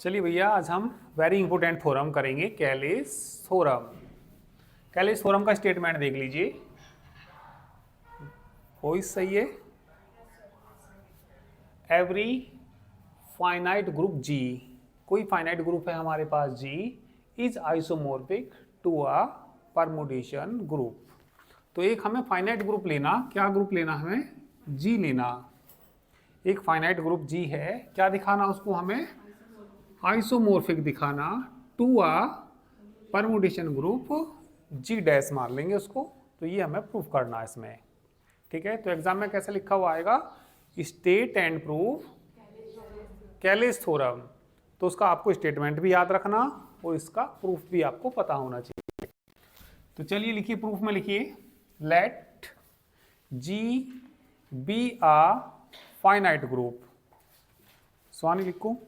चलिए भैया, आज हम वेरी इंपॉर्टेंट थ्योरम करेंगे, कैलिस थ्योरम। कैलिस थ्योरम का स्टेटमेंट देख लीजिए। वही सही है। एवरी फाइनाइट ग्रुप जी, कोई फाइनाइट ग्रुप है हमारे पास G, is isomorphic to a permutation group. तो एक हमें फाइनाइट ग्रुप लेना, क्या ग्रुप लेना हमें? जी लेना। एक फाइनाइट ग्रुप जी है, क्या दिखाना उसको हमें? आइसोमोर्फिक दिखाना to a permutation group G dash मार लेंगे उसको। तो ये हमें प्रूफ करना है इसमें। ठीक है, तो एग्जाम में कैसे लिखा हुआ आएगा? State and proof Kallis theorem. तो उसका आपको स्टेटमेंट भी याद रखना और इसका प्रूफ भी आपको पता होना चाहिए। तो चलिए लिखिए, प्रूफ में लिखिए, late G B a finite group. Swani लिखो,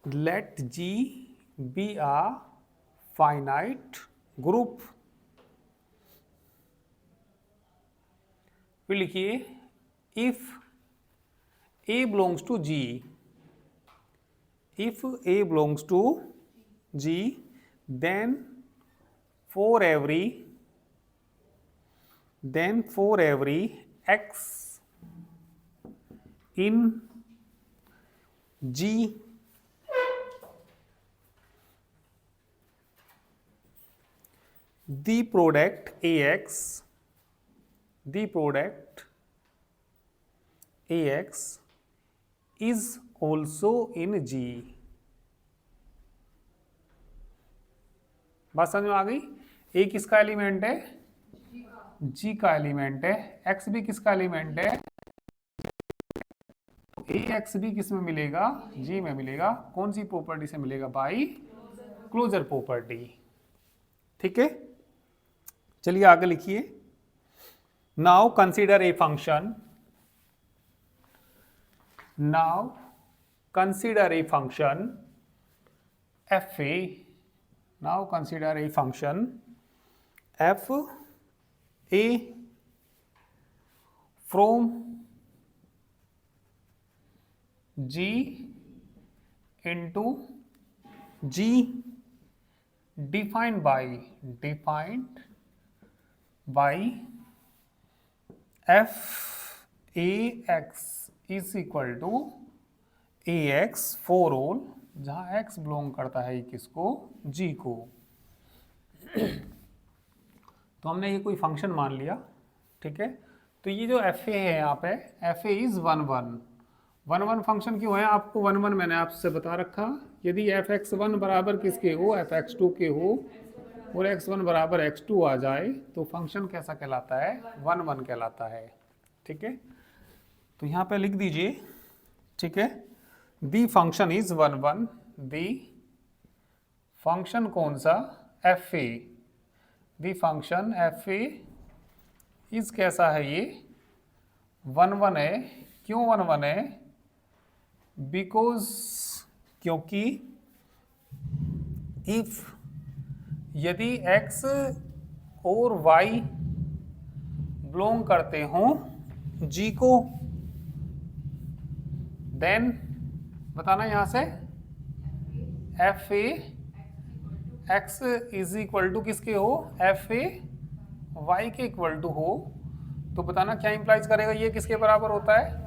let G be a finite group। फिर लिखिए, if A belongs to G, if A belongs to G, then for every x in G, the product AX is also in G। बात समझ में आ गई? A किसका element है? G का element है। X भी किसका एलिमेंट है? AX भी किस में मिलेगा? G में मिलेगा। कौन सी प्रॉपर्टी से मिलेगा? By closure property. ठीक है, चलिए आगे लिखिए। Now consider a function, F A. Now consider a function F A from G into G defined by f a x is equal to a x for all, जहां x belong करता है किसको? G को। तो हमने ये कोई function मान लिया। ठीक है, तो ये जो एफ ए है यहाँ पे, एफ ए इज 1 1 फंक्शन क्यों है? आपको 1 1 मैंने आपसे बता रखा। यदि एफ एक्स 1 बराबर किसके हो? एफ एक्स 2 के हो, और x1 बराबर x2 आ जाए तो फंक्शन कैसा कहलाता है? 1 1 कहलाता है। ठीक है, तो यहाँ पे लिख दीजिए। ठीक है, दी फंक्शन इज 1 1। दी फंक्शन कौन सा? F A. The function F A is कैसा है? ये 1 1 है। क्यों 1 1 है? बिकॉज, क्योंकि इफ, यदि x और y बिलोंग करते हों G को, देन बताना यहां से F A X is equal to किसके हो? एफ ए वाई के इक्वल टू हो। तो बताना क्या इंप्लाइज करेगा? ये किसके बराबर होता है?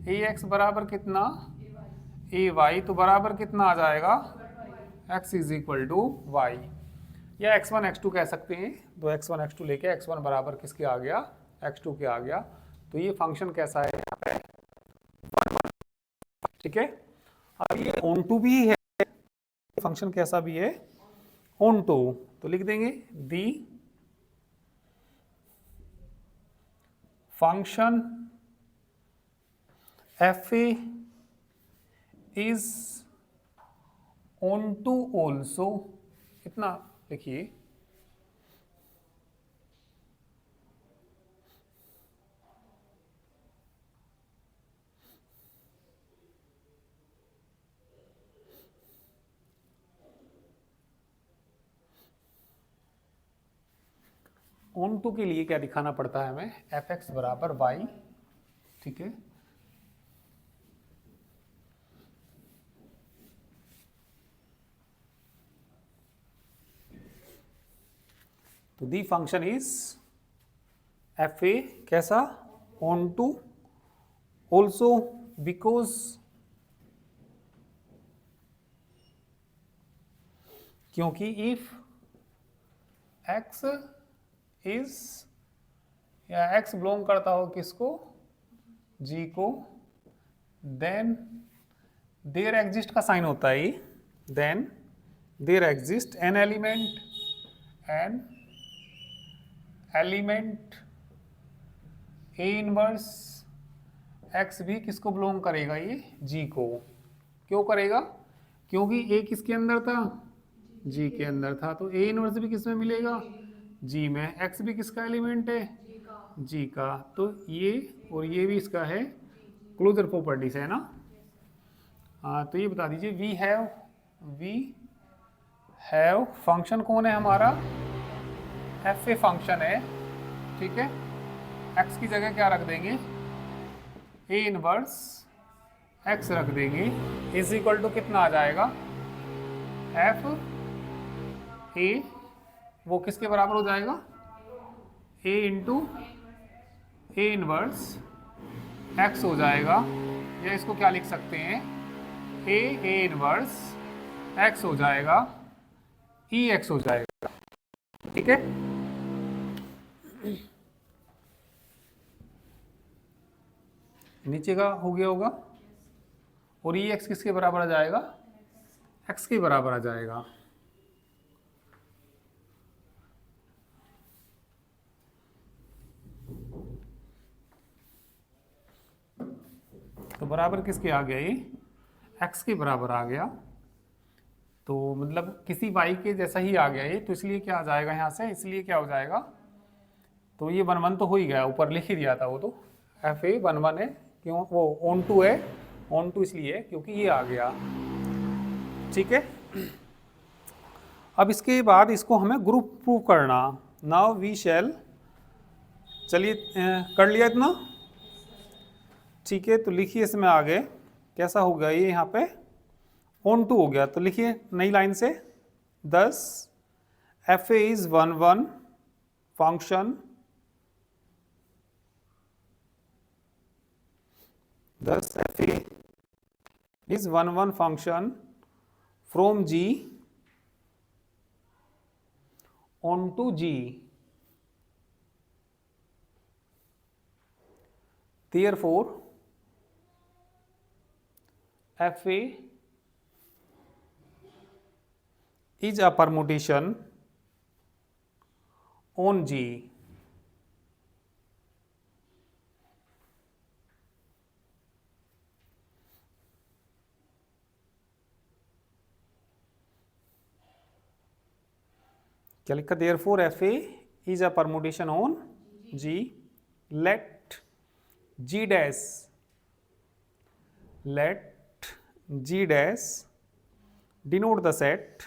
ए एक्स बराबर कितना? A Y. तो बराबर कितना आ जाएगा? X is equal to Y, या x1 x2 कह सकते हैं। तो x1 x2 लेके x1 बराबर किसके आ गया? x2 के आ गया। तो ये फंक्शन कैसा है यहाँ पे? 1 1। ठीक है, अब ये ऑन टू भी है, फंक्शन कैसा भी है? Onto. तो लिख देंगे the function F A is onto also. इतना लिखिए। ऑन टू के लिए क्या दिखाना पड़ता है हमें? एफ एक्स बराबर वाई। ठीक है, तो the function is F A कैसा ऑन टू ऑल्सो बिकॉज क्योंकि इफ एक्स इज या एक्स बिलोंग करता हो किसको जी को देन देयर एग्जिस्ट का साइन होता है then there exist an element A inverse X भी किसको बिलोंग करेगा ये जी को। क्यों करेगा क्योंकि ए किसके अंदर था जी के अंदर था तो ए इनवर्स भी किस में मिलेगा जी में। एक्स भी किसका एलिमेंट है जी का तो ये और ये भी इसका है क्लोजर प्रॉपर्टी से है ना। हाँ तो ये बता दीजिए वी हैव फंक्शन कौन है हमारा एफ ए फंक्शन है ठीक है। एक्स की जगह क्या रख देंगे ए इनवर्स एक्स रख देंगे इज इक्वल टू कितना आ जाएगा एफ ए वो किसके बराबर हो जाएगा ए इंटू ए इनवर्स एक्स हो जाएगा या इसको क्या लिख सकते हैं ए इनवर्स एक्स हो जाएगा ई एक्स हो जाएगा ठीक है। नीचे का हो गया होगा और ई एक्स किसके बराबर आ जाएगा एक्स के बराबर आ जाएगा। तो बराबर किसके आ गया ये एक्स के बराबर आ गया तो मतलब किसी y के जैसा ही आ गया ये तो इसलिए क्या आ जाएगा यहाँ से इसलिए क्या हो जाएगा तो ये 1 1 तो हो ही गया ऊपर लिख ही दिया था वो तो एफ ए 1 1 है क्यों वो ऑन टू है ऑन टू इसलिए क्योंकि ये आ गया ठीक है। अब इसके बाद इसको हमें ग्रुप प्रूव करना नाउ वी शैल चलिए कर लिया इतना ठीक है। तो लिखिए इसमें आगे कैसा हो गया ये यहाँ पे ऑन टू हो गया तो लिखिए नई लाइन से 10 F A is 1 1 function 10 F A is 1 1 function from G onto G therefore F A is a permutation on G क्या लिखा therefore F A is a permutation on G let G dash denote the set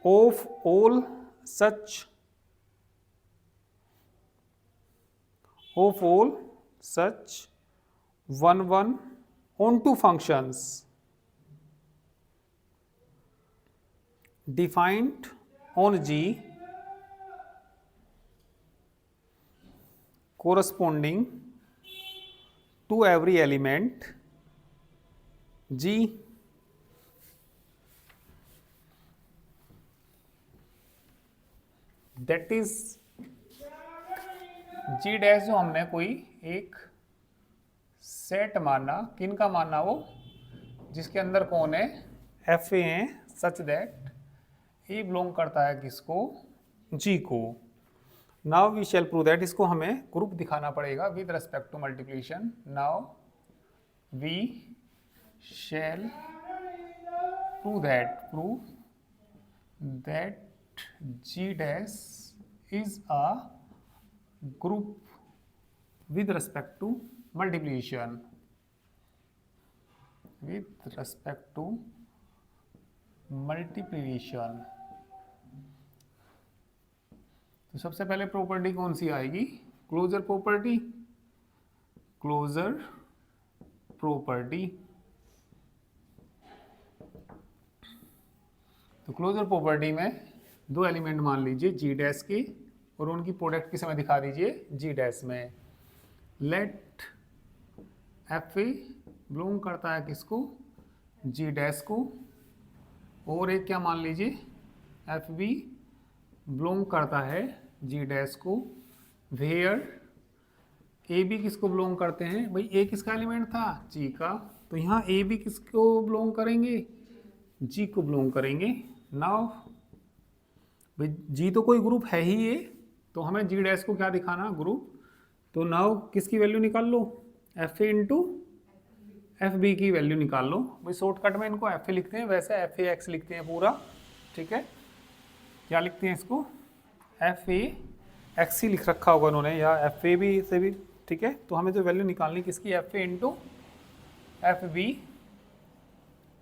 of all such 1 1 onto functions defined on G corresponding to every element G that is G dash जो हमने कोई एक set माना किन का माना वो जिसके अंदर कौन है एफ ए है सच दैट ये बिलोंग करता है किसको जी को। Now we shall prove that इसको हमें ग्रुप दिखाना पड़ेगा with respect to multiplication. Now we shall prove that G dash is a group with respect to multiplication तो सबसे पहले प्रॉपर्टी कौन सी आएगी क्लोजर प्रॉपर्टी तो क्लोजर प्रॉपर्टी में दो एलिमेंट मान लीजिए जी डैश के और उनकी प्रोडक्ट की समय दिखा दीजिए जी डैश में। लेट एफ ए बिलोंग करता है किसको, जी डैश को, और एक क्या मान लीजिए एफ बी बिलोंग करता है जी डैश को, वेयर ए बी किसको बिलोंग करते हैं, भाई ए किसका एलिमेंट था, जी का, तो यहाँ ए बी किसको बिलोंग करेंगे, जी को बिलोंग करेंगे। नाउ भाई जी तो कोई ग्रुप है ही ये, तो हमें जी डैश को क्या दिखाना, ग्रुप। तो नाउ किसकी वैल्यू निकाल लो, F A into F B की वैल्यू निकाल लो। भाई शॉर्टकट में इनको एफ ए लिखते हैं, वैसे एफ ए एक्स लिखते हैं पूरा, ठीक है। क्या लिखते हैं इसको, एफ ए एक्स ही लिख रखा होगा उन्होंने, या एफ ए भी से भी, ठीक है। तो हमें जो वैल्यू निकालनी किसकी, F A into F B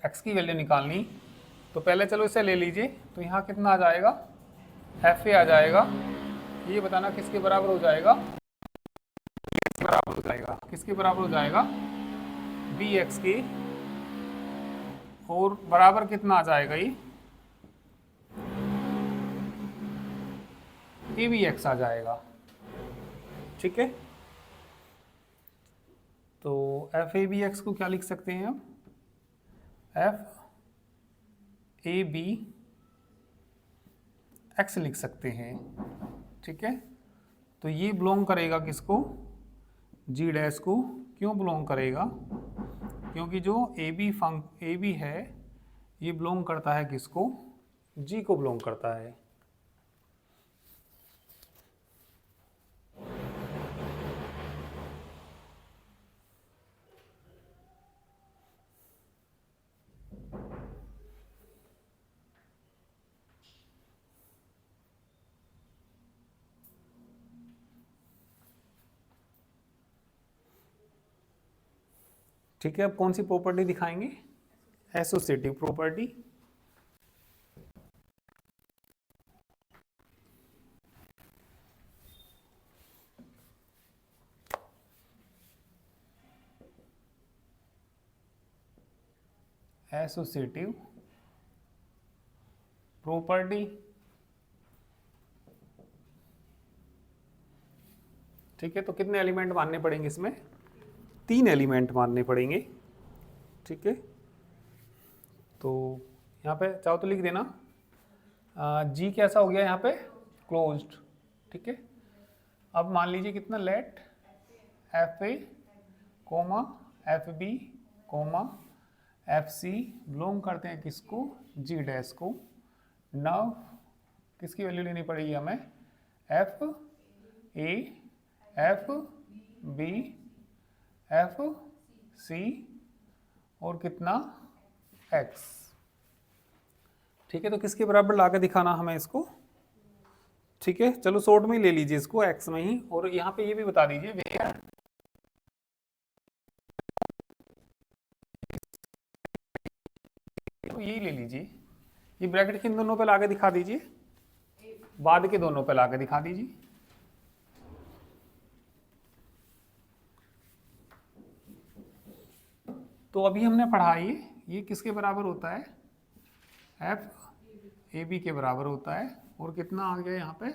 X की वैल्यू निकालनी। तो पहले चलो इसे ले लीजिए, तो यहाँ कितना आ जाएगा, एफ ए आ जाएगा, ये बताना किसके बराबर हो जाएगा, किसके बराबर हो जाएगा, किसके बराबर हो जाएगा, बी एक्स के, और बराबर कितना आ जाएगा ये, ए बी एक्स आ जाएगा, ठीक है। तो एफ ए बी एक्स को क्या लिख सकते हैं हम, एफ ए बी एक्स लिख सकते हैं, ठीक है। तो ये बिलोंग करेगा किसको, जी डैश को। क्यों बिलोंग करेगा, क्योंकि जो ए बी है ये बिलोंग करता है किसको, जी को बिलोंग करता है। ठीक है, अब कौन सी प्रॉपर्टी दिखाएंगे, एसोसिएटिव प्रॉपर्टी। एसोसिएटिव प्रॉपर्टी, ठीक है। तो कितने एलिमेंट मानने पड़ेंगे इसमें, 3 एलिमेंट मानने पड़ेंगे, ठीक है। तो यहाँ पे चाहो तो लिख देना, जी कैसा हो गया यहाँ पे, क्लोज्ड, ठीक है। अब मान लीजिए कितना, let F A comma F B comma F C belong करते हैं किसको, जी डैश को। नाउ किसकी वैल्यू लेनी पड़ेगी हमें, F A F B F C और कितना, एक्स, ठीक है। तो किसके बराबर लाके दिखाना हमें इसको, ठीक है। चलो शॉर्ट में ही ले लीजिए इसको, एक्स में ही, और यहाँ पे ये भी बता दीजिए वेयर, तो यही ले लीजिए, ये ब्रैकेट किन दोनों पे लाके दिखा दीजिए, बाद के दोनों पे लाके दिखा दीजिए। तो अभी हमने पढ़ा ये किसके बराबर होता है, एफ ए बी के बराबर होता है, और कितना आ गया यहाँ पे,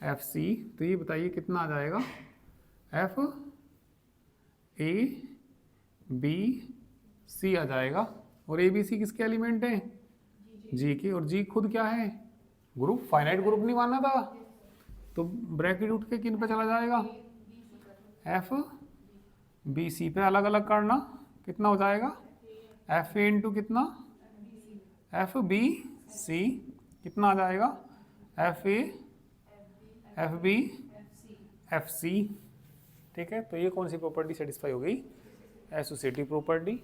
एफ सी। तो ये बताइए कितना आ जाएगा, एफ ए बी सी आ जाएगा, और ए बी सी किसके एलिमेंट हैं, जी के, और जी खुद क्या है, ग्रुप, फाइनाइट ग्रुप नहीं मानना था, तो ब्रैकेट उठ के किन पे चला जाएगा, एफ बी सी पे अलग अलग करना, कितना हो जाएगा, एफ ए इंटू कितना, एफ बी सी, कितना आ जाएगा, F A F B F C, ठीक है। तो ये कौन सी प्रॉपर्टी सेटिस्फाई हो गई, एसोसिएटिव प्रॉपर्टी।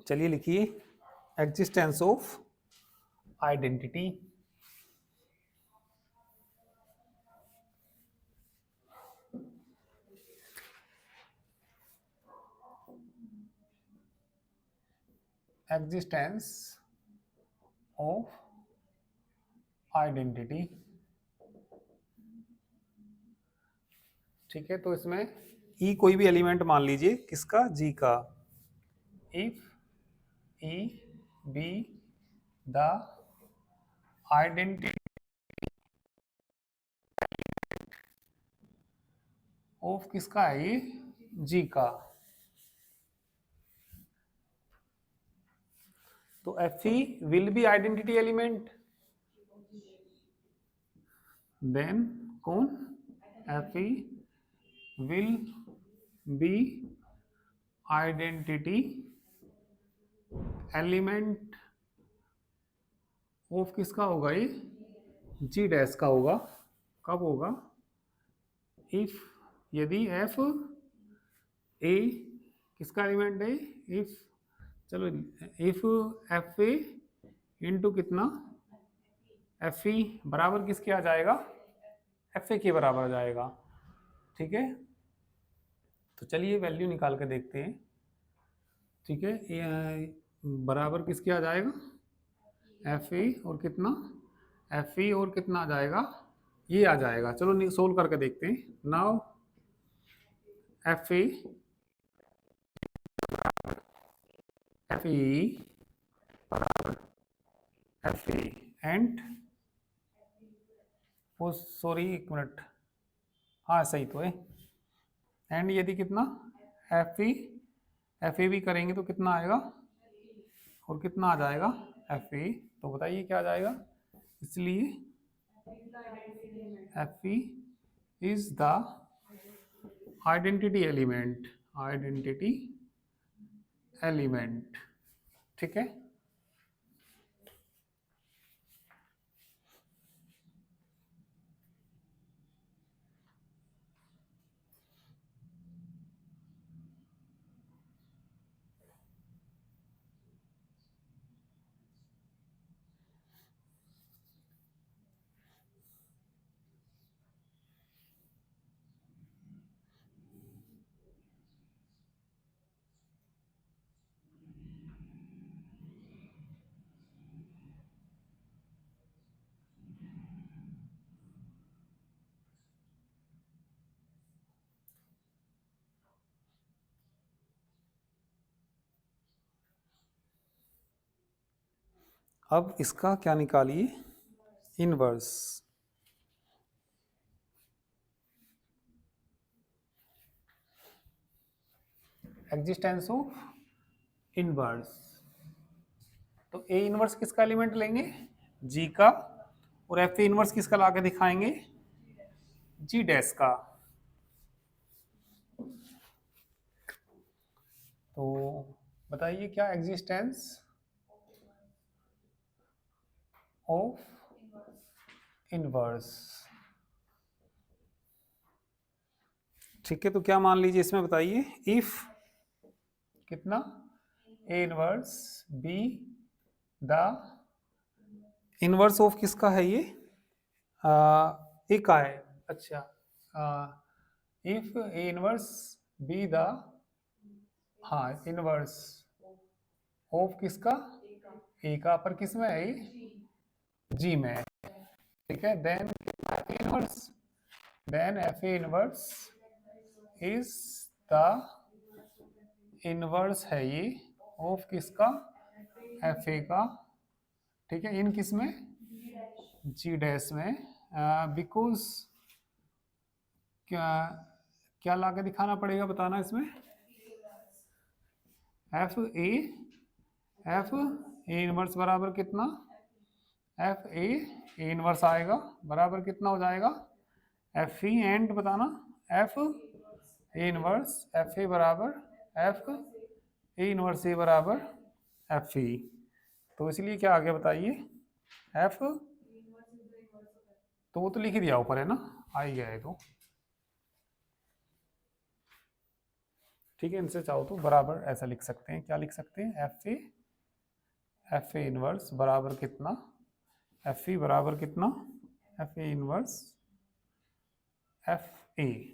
चलिए लिखिए existence of identity. Existence of identity. ठीक है, तो इसमें ई कोई भी एलिमेंट मान लीजिए, किसका, जी का। If E be the identity of किसका है ये, जी का। तो F E will be identity element, then कौन, F E will be identity element of किसका होगा ये, जी डैश का होगा। कब होगा, इफ, यदि एफ ए किसका एलिमेंट है, इफ, चलो इफ एफ ए इंटू कितना, एफ ई बराबर किसके आ जाएगा, एफ ए के बराबर आ जाएगा। ठीक है, तो चलिए वैल्यू निकाल के देखते हैं। ठीक है, बराबर किसके आ जाएगा, एफ ए और कितना, एफ ई और कितना आ जाएगा, ये आ जाएगा। चलो सोल्व करके देखते हैं। Now F A, F E बराबर एफ ए एंड, वो सॉरी एक मिनट, हाँ सही तो है। एंड यदि कितना, एफ ई भी करेंगे तो कितना आएगा, और कितना आ जाएगा, एफ ई। तो बताइए क्या आ जाएगा, इसलिए F E is the identity element, identity element. ठीक है, अब इसका क्या निकालिए, इनवर्स। एग्जिस्टेंस ऑफ इनवर्स, तो ए इनवर्स किसका एलिमेंट लेंगे, जी का, और एफ ए इनवर्स किसका लाके दिखाएंगे, जी डैश का। तो बताइए क्या एग्जिस्टेंस ऑफ इनवर्स। ठीक है, तो क्या मान लीजिए इसमें, बताइए इफ कितना, A inverse be the inverse of किसका है ये, ए का है। अच्छा, if A inverse be the, हाँ इनवर्स ऑफ किसका, ए का, पर किस में है ये, जी में। ठीक है, then F inverse, then F A inverse is the inverse है ये ऑफ किसका, एफ ए का। ठीक है, इन किस में, जी डैश में, बिकॉज क्या, क्या लाके दिखाना पड़ेगा बताना इसमें, एफ ए इनवर्स बराबर कितना, एफ ए इनवर्स आएगा बराबर कितना हो जाएगा, एफ ई एंड बताना, एफ ए इनवर्स एफ ए बराबर एफ ए इनवर्स ए बराबर एफ ई। तो इसलिए क्या आ गया बताइए, एफ, तो वो तो लिख ही दिया ऊपर है ना, आ ही गया है। तो ठीक है, इनसे चाहो तो बराबर ऐसा लिख सकते हैं, क्या लिख सकते हैं, एफ ए इनवर्स बराबर कितना, एफ ई बराबर कितना, F A inverse F A.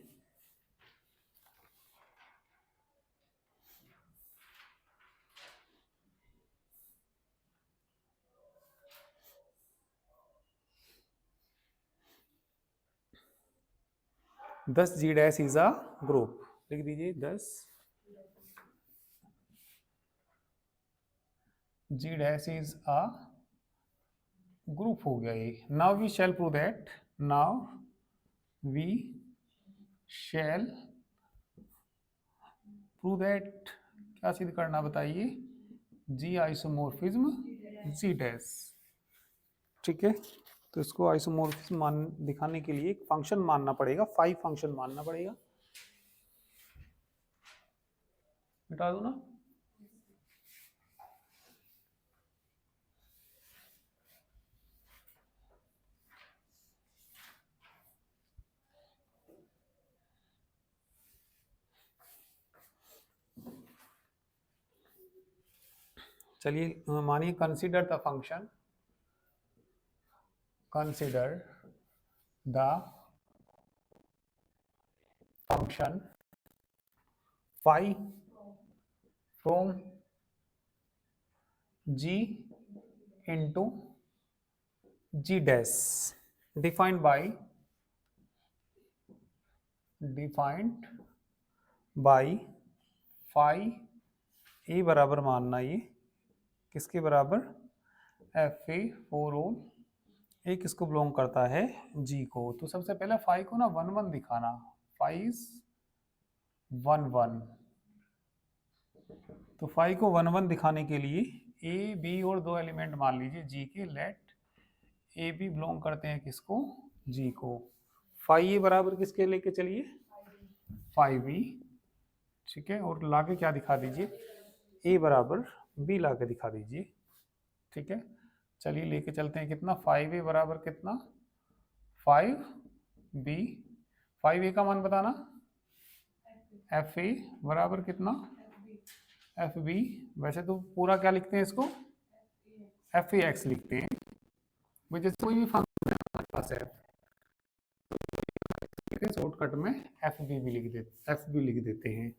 10 G dash is a group, लिख दीजिए 10 G dash is a group हो गया ये। Now we shall prove that, now we shall prove that, क्या सिद्ध करना बताइए, जी आइसोमोर्फिज्म जी डैश। ठीक है, तो इसको आइसोमोर्फिज्म मान दिखाने के लिए एक फंक्शन मानना पड़ेगा, 5 फंक्शन मानना पड़ेगा। मिटा दो ना। चलिए मानिए, consider the function, consider the function phi from G into G dash defined by phi A बराबर मानना, ये किसके बराबर, एफ ए फोर ओल, ए किसको बिलोंग करता है, जी को। तो सबसे पहले फाई को ना 1 1 दिखाना, फाई इज 1 1। तो फाई को 1 1 दिखाने के लिए ए बी और 2 एलिमेंट मान लीजिए जी के, लेट ए बी बिलोंग करते हैं किसको, जी को। फाई ए बराबर किसके लेके चलिए, 5 बी। ठीक है, और लाके क्या दिखा दीजिए, ए बराबर बी लाके दिखा दीजिए। ठीक है, चलिए लेके चलते हैं, कितना 5 ए बराबर कितना, 5 बी। 5 ए का मान बताना, एफ ए बराबर कितना, एफ बी। वैसे तो पूरा क्या लिखते हैं इसको, एफ ए एक्स लिखते हैं, जैसे कोई भी फंक्शन हमारे पास है शॉर्टकट में एफ बी भी लिख देते, एफ बी लिख देते हैं।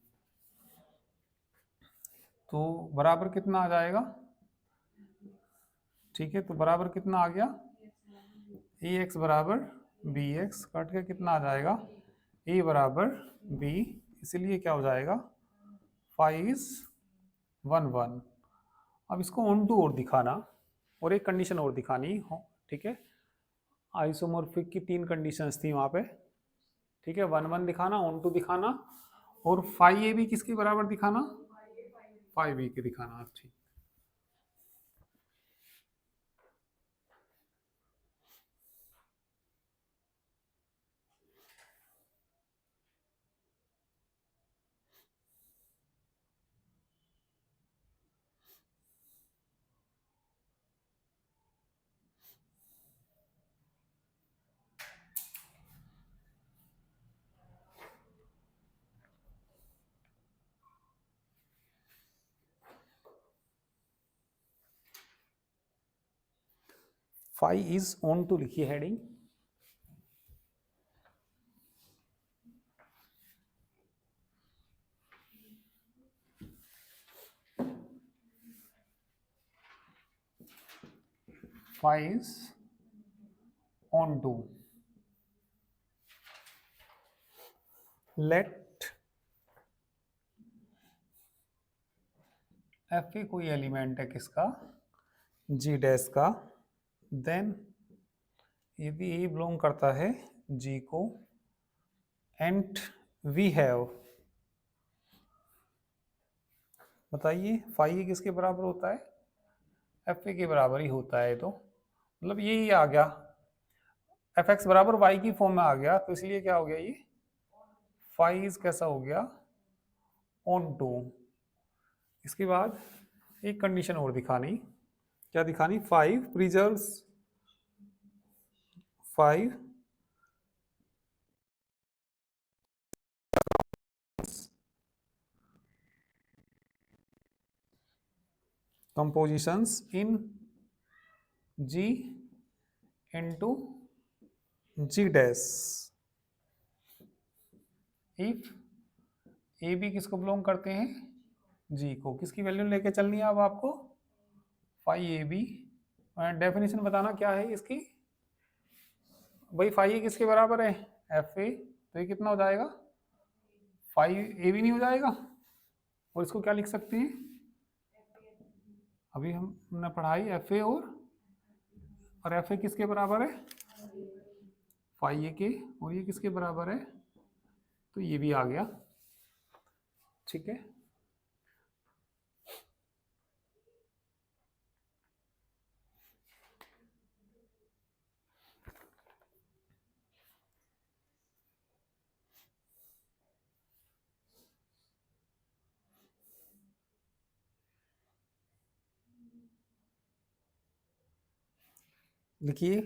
तो बराबर कितना आ जाएगा, ठीक है, तो बराबर कितना आ गया, ए एक्स बराबर बी एक्स, कट के कितना आ जाएगा, ए बराबर बी, इसलिए क्या हो जाएगा, 5 इज 1 1। अब इसको ऑन टू और दिखाना, और एक कंडीशन और दिखानी हो, ठीक है, आइसोमॉर्फिक की 3 कंडीशंस थी वहां पे। ठीक है, 1 1 दिखाना, ऑन टू दिखाना, और 5 ए भी किसके बराबर दिखाना, 5 बी के दिखाना। ठीक, फाइव इज ऑन टू लिखिए heading. Five is onto, let F A कोई एलिमेंट है किसका, जी डैश का, देन यदि ए बिलोंग करता है जी को, एंड वी हैव, बताइए फाइव ए किसके बराबर होता है, एफ ए के बराबर ही होता है। तो मतलब यही आ गया, एफ एक्स बराबर वाई की फॉर्म में आ गया, तो इसलिए क्या हो गया, ये फाइव कैसा हो गया, ऑन टू। इसके बाद एक कंडीशन और दिखानी, क्या दिखानी, five preserves, five compositions in G into G dash if A B किसको बिलोंग करते हैं, जी को। किसकी वैल्यू लेके चलनी है अब आपको, फाई ए बी। डेफिनेशन बताना क्या है इसकी, भाई फाई ए किसके बराबर है, एफ ए। तो ये कितना हो जाएगा, फाई ए बी नहीं हो जाएगा। और इसको क्या लिख सकते हैं, अभी हमने पढ़ाई एफ ए और एफ ए किसके बराबर है, फाई ए के। और ये किसके बराबर है, तो ये भी आ गया, ठीक है। लिखिए,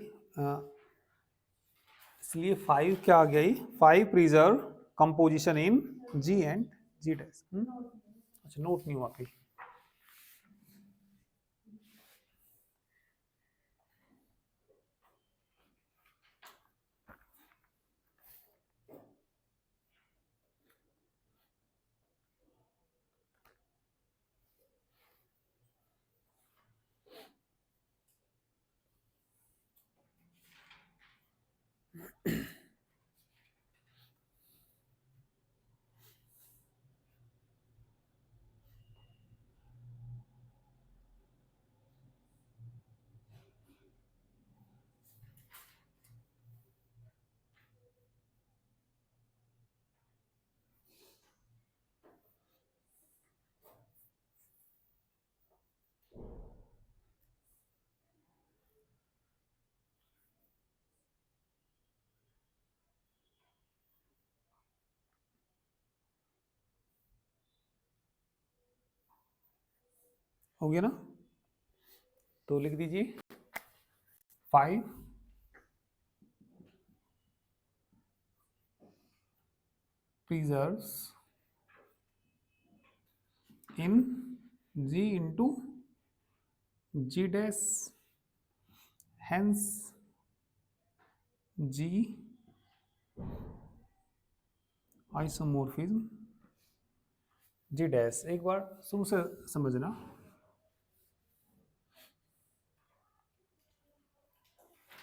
इसलिए 5 क्या आ गया, 5 preserve composition in G and G dash. अच्छा, नोट नहीं हुआ कहीं, हो गया ना। तो लिख दीजिए 5 प्रिजर्व्स इन G into G dash, hence G isomorphism G dash। एक बार शुरू से समझना,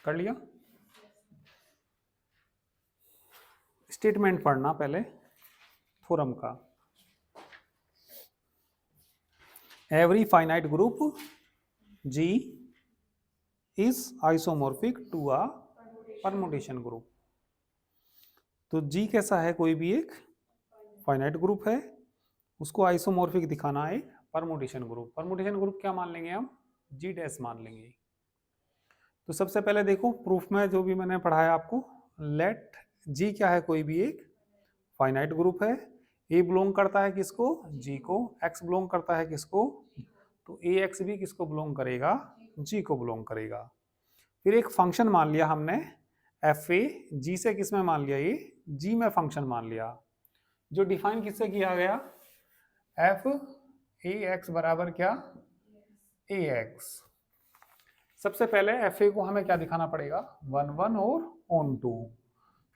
कर लिया। स्टेटमेंट पढ़ना पहले थ्योरम का। Every finite group G is isomorphic to a permutation group. तो G कैसा है, कोई भी एक फाइनाइट ग्रुप है, उसको आइसोमॉर्फिक दिखाना है परमुटेशन ग्रुप। परमुटेशन ग्रुप क्या मान लेंगे हम, G डैश मान लेंगे। तो सबसे पहले देखो प्रूफ में जो भी मैंने पढ़ाया आपको, लेट G क्या है, कोई भी एक फाइनाइट ग्रुप है। ए बिलोंग करता है किसको, G को। X बिलोंग करता है किसको, तो ए एक्स भी किसको बिलोंग करेगा, G को बिलोंग करेगा। फिर एक फंक्शन मान लिया हमने एफ ए, जी से किस में मान लिया, ये G में फंक्शन मान लिया, जो डिफाइन किससे किया गया, एफ ए एक्स बराबर क्या, ए एक्स। सबसे पहले एफ ए को हमें क्या दिखाना पड़ेगा, 1 1 और ऑन 2।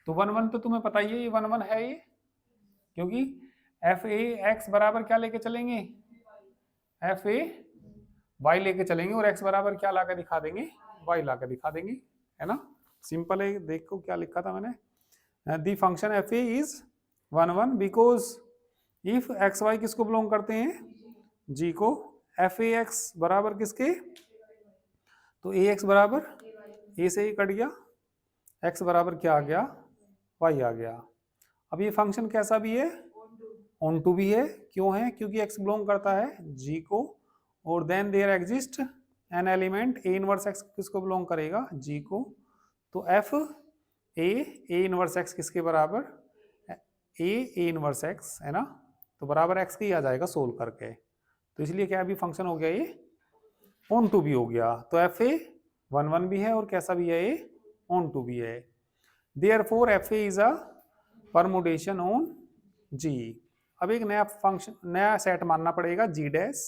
तो 1 1 तो तुम्हें पता ही है, ये 1 1 है ये, क्योंकि एफ ए एक्स बराबर क्या लेके चलेंगे, एफ ए वाई लेके चलेंगे, और एक्स बराबर क्या ला के दिखा देंगे, वाई ला के दिखा देंगे, है ना। सिंपल है, देखो क्या लिखा था मैंने, the function F A is 1 1 because if x y किसको बिलोंग करते हैं, जी को। एफ ए एक्स बराबर किसके, तो ए एक्स बराबर ए से ही कट गया, एक्स बराबर क्या आ गया, वाई आ गया। अब ये फंक्शन कैसा भी है, ऑन टू भी है। क्यों है, क्योंकि एक्स बिलोंग करता है जी को, और then there exist an element A inverse x किसको बिलोंग करेगा, जी को। तो एफ ए इनवर्स एक्स किसके बराबर, ए इनवर्स एक्स, है ना। तो बराबर एक्स का ही आ जाएगा सोल्व करके। तो इसलिए क्या अभी फंक्शन हो गया, ये ऑन टू भी हो गया। तो एफ ए 1 1 भी है और कैसा भी है, ये ऑन टू भी है। Therefore F A is a permutation on G. अब एक नया फंक्शन, नया सेट मानना पड़ेगा G dash.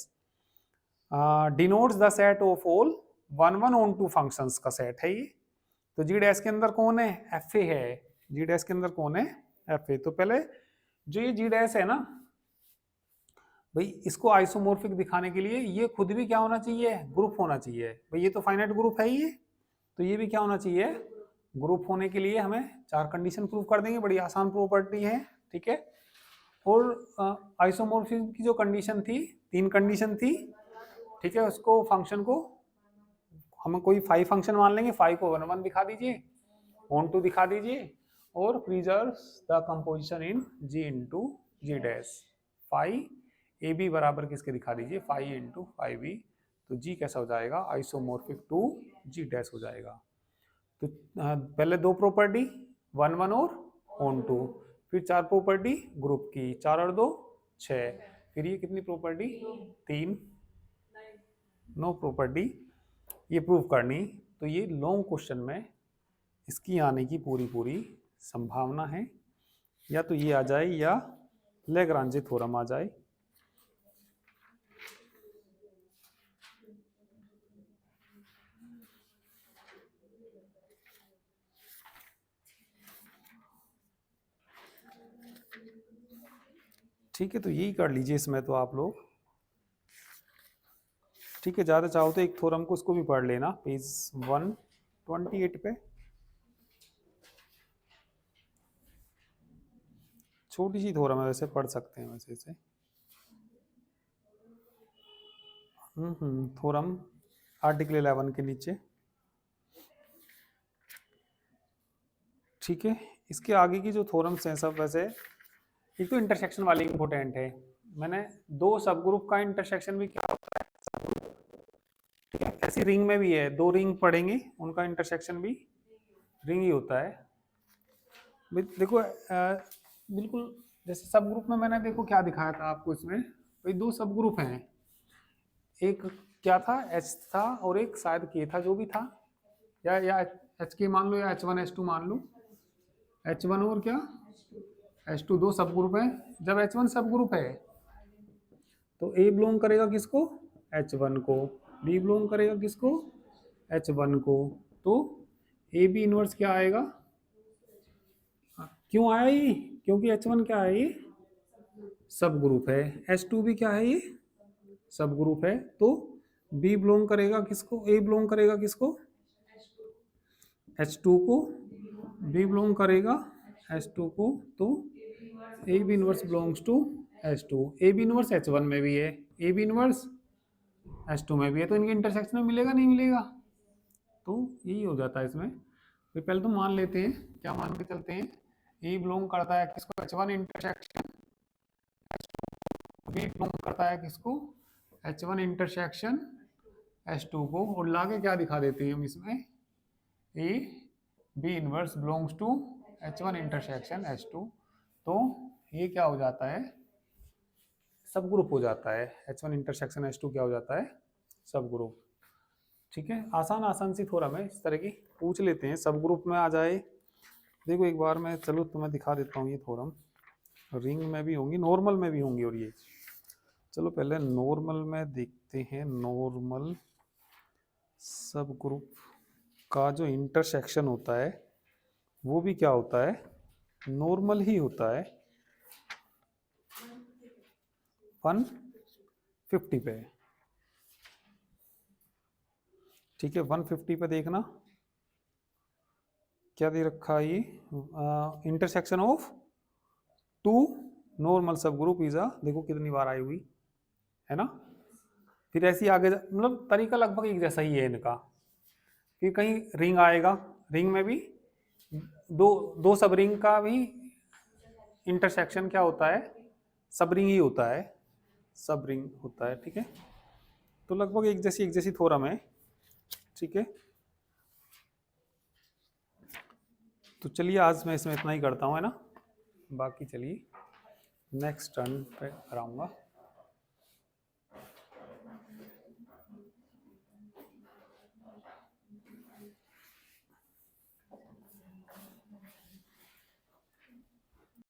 Denotes the set of all one one onto functions का सेट है ये। तो जी डैश के अंदर कौन है, एफ ए है। जी डैश के अंदर कौन है, एफ ए। तो पहले जो ये जी डैश है ना भाई, इसको आइसोमॉर्फिक दिखाने के लिए ये खुद भी क्या होना चाहिए, ग्रुप होना चाहिए भाई। ये तो फाइनाइट ग्रुप है ही, तो ये भी क्या होना चाहिए, ग्रुप होने के लिए हमें 4 कंडीशन प्रूव कर देंगे, बड़ी आसान प्रॉपर्टी है, ठीक है। और आइसोमॉर्फिज्म की जो कंडीशन थी, 3 कंडीशन थी, ठीक है। उसको फंक्शन को हम कोई 5 फंक्शन मान लेंगे, 5 को 1 1 दिखा दीजिए, ऑन टू दिखा दीजिए, और preserves the composition in G into G dash. 5 a b बराबर किसके दिखा दीजिए, 5 इंटू 5 बी। तो जी कैसा हो जाएगा, आइसोमॉर्फिक टू जी डैश हो जाएगा। तो पहले 2 प्रॉपर्टी 1 1 और ऑन टू, फिर 4 प्रॉपर्टी ग्रुप की, 4 और 2 6, फिर ये कितनी प्रॉपर्टी 3 9 प्रॉपर्टी ये प्रूव करनी। तो ये लॉन्ग क्वेश्चन में इसकी आने की पूरी संभावना है, या तो ये आ जाए या लैग्रांजे थ्योरम आ जाए। ठीक है, तो यही कर लीजिए इसमें तो आप लोग, ठीक है। ज़्यादा चाहो तो एक थ्योरम को उसको भी पढ़ लेना, पेज 128 पे। छोटी सी थ्योरम है, वैसे पढ़ सकते हैं वैसे इसे। थ्योरम आर्टिकल 11 के नीचे, ठीक है। इसके आगे की जो थ्योरम्स हैं सब वैसे, एक तो इंटरसेक्शन वाली इंपॉर्टेंट है। मैंने 2 सब ग्रुप का इंटरसेक्शन भी क्या होता है, ठीक है। ऐसी रिंग में भी है, 2 रिंग पढ़ेंगे, उनका इंटरसेक्शन भी रिंग ही होता है। देखो बिल्कुल जैसे सब ग्रुप में मैंने देखो क्या दिखाया था आपको इसमें, भाई 2 सब ग्रुप हैं, एक क्या था एच था और एक शायद के था, जो भी था, या एच के मान लो या H1 H2 मान लो, H1 और क्या H2 2 सब ग्रुप है। जब H1 सब ग्रुप है तो A बिलोंग करेगा किसको, H1 को, B बिलोंग करेगा किसको, H1 को। तो ए बी इनवर्स क्या आएगा, क्यों आया ये, क्योंकि H1 क्या है, ये सब ग्रुप है, H2 भी क्या है, ये सब ग्रुप है। तो B बिलोंग करेगा किसको, A बिलोंग करेगा किसको, H2 को, B बिलोंग करेगा H2 को। तो a b inverse belongs to H2। A b inverse H1 में भी है, ए बी इनवर्स H2 में भी है, तो इनके इंटरसेक्शन में मिलेगा नहीं मिलेगा। तो यही हो जाता है इसमें। तो पहले तो मान लेते हैं, क्या मान के चलते हैं, ए बिलोंग करता है किसको, H1 इंटरसेक्शन, बी बिलोंग करता है किसको, H1 इंटरसेक्शन H2 को, और लाके क्या दिखा देते हैं हम इसमें, a b inverse belongs to H1 intersection H2। तो ये क्या हो जाता है, सब ग्रुप हो जाता है, H1 इंटरसेक्शन H2 क्या हो जाता है, सब ग्रुप। ठीक है, आसान आसान सी थोड़ा मैं इस तरह की पूछ लेते हैं, सब ग्रुप में आ जाए। देखो एक बार मैं, चलो तुम्हें दिखा देता हूँ, ये थोरम रिंग में भी होंगी, नॉर्मल में भी होंगी, और ये चलो पहले नॉर्मल में देखते हैं। नॉर्मल सब ग्रुप का जो इंटरसेक्शन होता है वो भी क्या होता है, नॉर्मल ही होता है, 150 पे। ठीक है, 150 पे देखना क्या दे रखा है, ये इंटरसेक्शन ऑफ 2 नॉर्मल सब ग्रुप इज देखो कितनी बार आई हुई है ना। फिर ऐसी आगे मतलब तरीका लगभग एक जैसा ही है इनका। फिर कहीं रिंग आएगा, रिंग में भी दो सब रिंग का भी इंटरसेक्शन क्या होता है, सब रिंग ही होता है, सब रिंग होता है। ठीक है, तो लगभग एक जैसी थ्योरम है। ठीक है, तो चलिए आज मैं इसमें इतना ही करता हूँ, है ना। बाकी चलिए नेक्स्ट टर्न पे कराऊंगा।